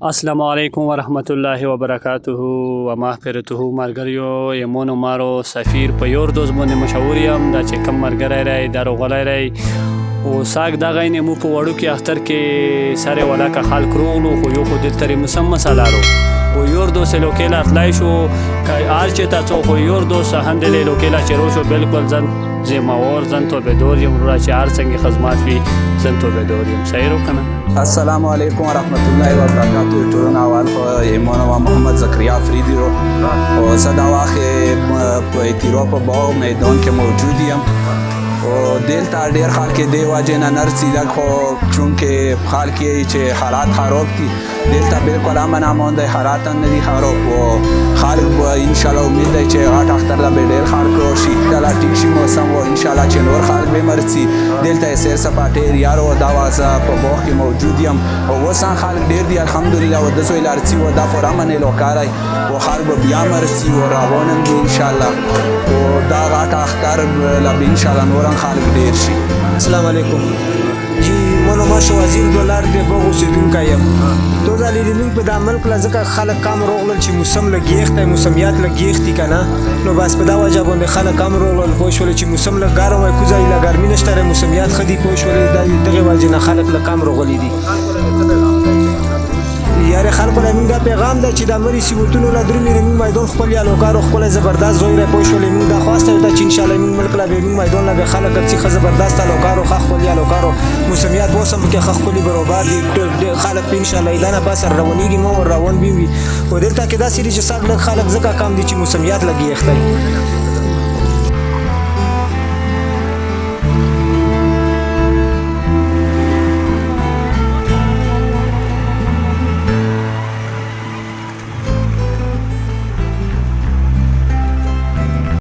السلام علیکم ورحمت الله وبرکاته و مغفرته ملګریو یمونو مارو سفیر په یور دوز باندې مشهور یم دا چې کم ملګری رای دا روغلی رای او ساک دغه یې مو په وړو کې اختر کې سره ولاکه خلک روغلو خو یو خو دلته مسم مسالارو و یور دوس لوکیلا اطلای شو که آرچه تا څو خو یور دوس هندل لوکیلا چرو شو بالکل زن زماور زن تو بدور یم را چې هر څنګه خدمات وي زن تو بدور یم صحیح رو کنه. السلام علیکم ورحمت الله وبرکاته. ټولو اول خو ایمان و محمد زکریا فریدی رو و صدا واخې په اتیرو په باغ میدان کې موجود یم و دلته ډېر خلک دی وجې نه نرسیدل خو چونکې خلک یې چې حالات خراب دي دلته بالکل امن امان دی حالات نه دي خراب و خلک به انشاءالله امید دی چې غټ اختر ته به ډېر خلک راشي کله ټیک شي موسم و انشاءالله چې نور خلک به مرسي دلته یې سیر سپاټې یارو دا وازه په باغ کې موجود یم او اوس هم خلک ډېر دي الحمدلله و د زوی لارسي و دا پر امن لوکاری و خلک به بیا مرسي و روان هم دي انشاءالله و دا غټ اختر له به انشاءالله نور خلک ډیر شي. السلام علیکم جی منو ماشو وزیر دلار دی بغو اوسیدونکی یم تو ځلې د موږ په دا ملک له ځکه خلک کم راغلل چې موسم لګېښت دی موسمیات لګېښت دي که نه نو بس په دا وجه باندې خلک کم راغلل پوه شولې چې موسم لږ ګرم وی کوزه له ګرمي نشته دی موسمیات ښه دي پوه شولې دغې وجې نه خلک لږ کم راغلي دي یاره خلکو له موږ دا پیغام دی چې دا مري سیوتونو له درومي د موږ میدان خپل یالوکارو ښکلی زبردست زوی دی پوه شولې موږ دا خواسته ده چې انشاءالله موږ ملک له به موږ میدان له به خلک ګرځي ښه زبردست هلوکارو ښه ښکلي هلوکارو موسمیات به اوس هم پکې ښه ښکلي برابر دي خلک په انشاءالله ایله نه پس روانېږي مو روان به وي خو دلته کې داسې دي چې سږ لږ خلک ځکه کم دي چې موسمیات لګېښتی